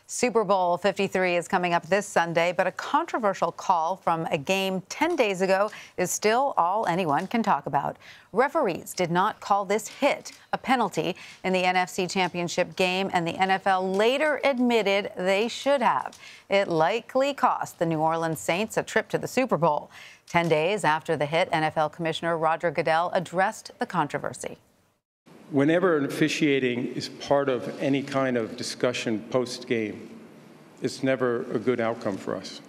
Super Bowl 53 is coming up this Sunday, but a controversial call from a game 10 days ago is still all anyone can talk about. Referees did not call this hit a penalty in the NFC Championship game, and the NFL later admitted they should have. It likely cost the New Orleans Saints a trip to the Super Bowl. 10 days after the hit, NFL Commissioner Roger Goodell addressed the controversy. Whenever officiating is part of any kind of discussion post-game, it's never a good outcome for us.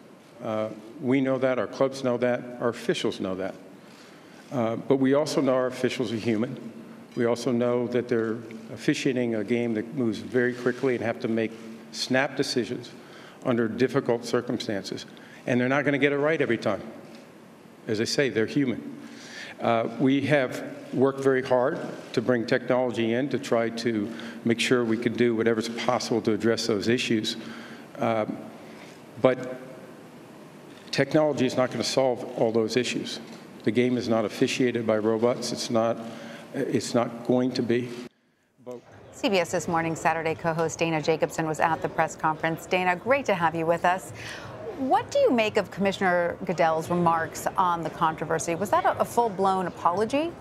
We know that, our clubs know that, our officials know that. But we also know our officials are human. We also know that they're officiating a game that moves very quickly and have to make snap decisions under difficult circumstances. And they're not going to get it right every time. As I say, they're human. We have worked very hard to bring technology in to try to make sure we can do whatever's possible to address those issues. But technology is not going to solve all those issues. The game is not officiated by robots. It's not going to be. CBS This Morning Saturday co-host Dana Jacobson was at the press conference. Dana, great to have you with us. What do you make of Commissioner Goodell's remarks on the controversy? Was that a full-blown apology?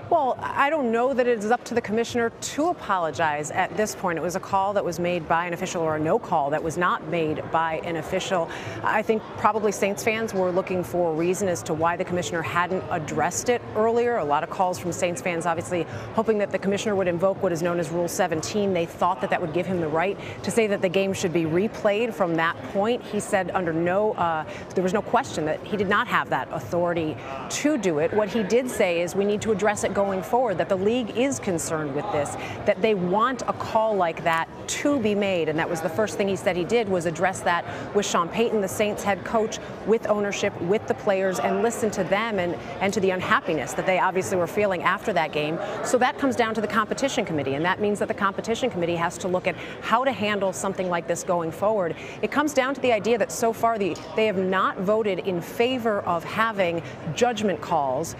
Well, I don't know that it is up to the commissioner to apologize at this point. It was a call that was made by an official, or a no call that was not made by an official. I think probably Saints fans were looking for a reason as to why the commissioner hadn't addressed it earlier. A lot of calls from Saints fans obviously hoping that the commissioner would invoke what is known as Rule 17. They thought that that would give him the right to say that the game should be replayed from that point. He said there was no question that he did not have that authority to do it. What he did say is we need to address it going forward, that the league is concerned with this, that they want a call like that to be made. And that was the first thing he said he did, was address that with Sean Payton, the Saints head coach, with ownership, with the players, and listen to them and to the unhappiness that they obviously were feeling after that game. So that comes down to the competition committee, and that means that the competition committee has to look at how to handle something like this going forward. It comes down to the idea that so far they have not voted in favor of having judgment calls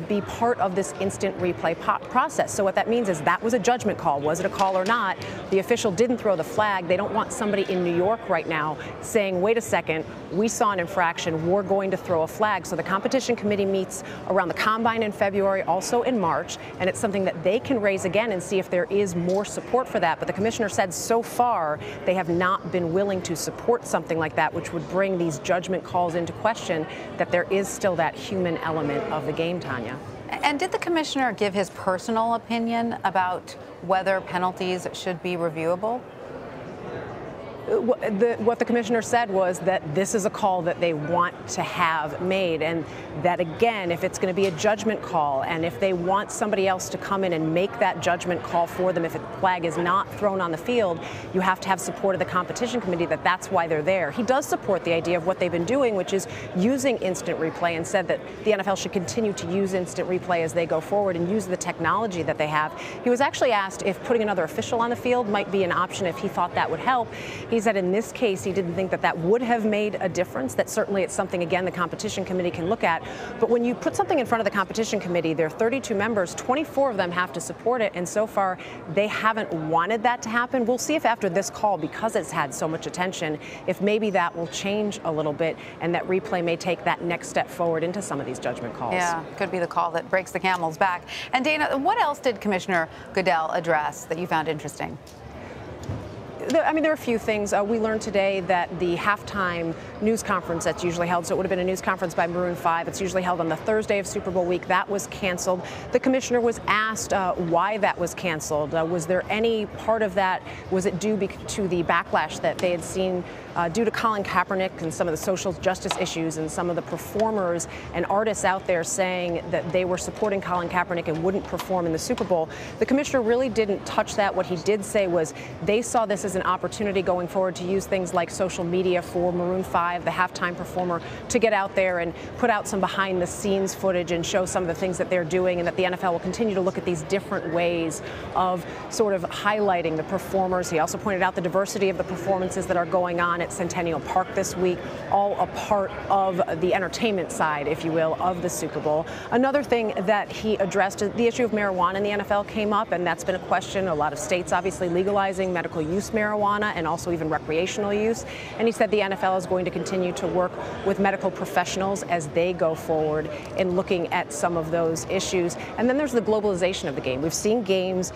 be part of this instant replay process. So what that means is that was a judgment call. Was it a call or not? The official didn't throw the flag. They don't want somebody in New York right now saying, wait a second, we saw an infraction, we're going to throw a flag. So the competition committee meets around the combine in February, also in March, and it's something that they can raise again and see if there is more support for that. But the commissioner said so far they have not been willing to support something like that, which would bring these judgment calls into question, that there is still that human element of the game, Tanya. And did the commissioner give his personal opinion about whether penalties should be reviewable? What the commissioner said was that this is a call that they want to have made, and that, again, if it's going to be a judgment call and if they want somebody else to come in and make that judgment call for them, if a flag is not thrown on the field, you have to have support of the competition committee, that's why they're there. He does support the idea of what they've been doing, which is using instant replay, and said that the NFL should continue to use instant replay as they go forward and use the technology that they have. He was actually asked if putting another official on the field might be an option, if he thought that would help. He said in this case he didn't think that that would have made a difference, that certainly it's something, again, the competition committee can look at. But when you put something in front of the competition committee, there are 32 members, 24 of them have to support it, and so far they haven't wanted that to happen. We'll see if after this call, because it's had so much attention, if maybe that will change a little bit and that replay may take that next step forward into some of these judgment calls. Yeah, could be the call that breaks the camel's back. And Dana, what else did Commissioner Goodell address that you found interesting? I mean, there are a few things. We learned today that the halftime news conference that's usually held, so it would have been a news conference by Maroon 5. It's usually held on the Thursday of Super Bowl week. That was canceled. The commissioner was asked why that was canceled. Was there any part of that, was it due to the backlash that they had seen due to Colin Kaepernick and some of the social justice issues and some of the performers and artists out there saying that they were supporting Colin Kaepernick and wouldn't perform in the Super Bowl? The commissioner really didn't touch that. What he did say was they saw this as an opportunity going forward to use things like social media for Maroon 5, the halftime performer, to get out there and put out some behind-the-scenes footage and show some of the things that they're doing, and that the NFL will continue to look at these different ways of sort of highlighting the performers. He also pointed out the diversity of the performances that are going on at Centennial Park this week, all a part of the entertainment side, if you will, of the Super Bowl. Another thing that he addressed, the issue of marijuana in the NFL came up, and that's been a question. A lot of states obviously legalizing medical use marijuana and also even recreational use. And he said the NFL is going to continue to work with medical professionals as they go forward in looking at some of those issues. And then there's the globalization of the game. We've seen games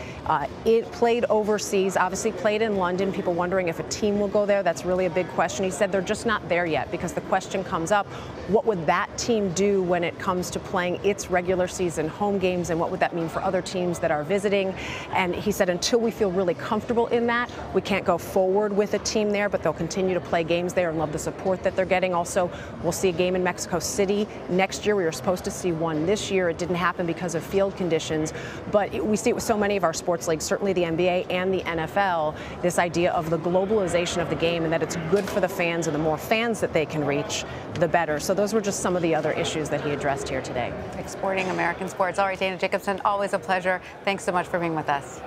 it played overseas, obviously played in London. People wondering if a team will go there. That's really a big question. He said they're just not there yet, because the question comes up, what would that team do when it comes to playing its regular season home games, and what would that mean for other teams that are visiting? And he said until we feel really comfortable in that, we can't go forward with a team there, but they'll continue to play games there and love the support that they're getting. Also, we'll see a game in Mexico City next year. We were supposed to see one this year. It didn't happen because of field conditions, but we see it with so many of our sports leagues, certainly the NBA and the NFL, this idea of the globalization of the game, and that it's good for the fans, and the more fans that they can reach, the better. So those were just some of the other issues that he addressed here today. Exporting American sports. All right, Dana Jacobson, always a pleasure. Thanks so much for being with us.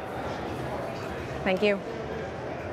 Thank you.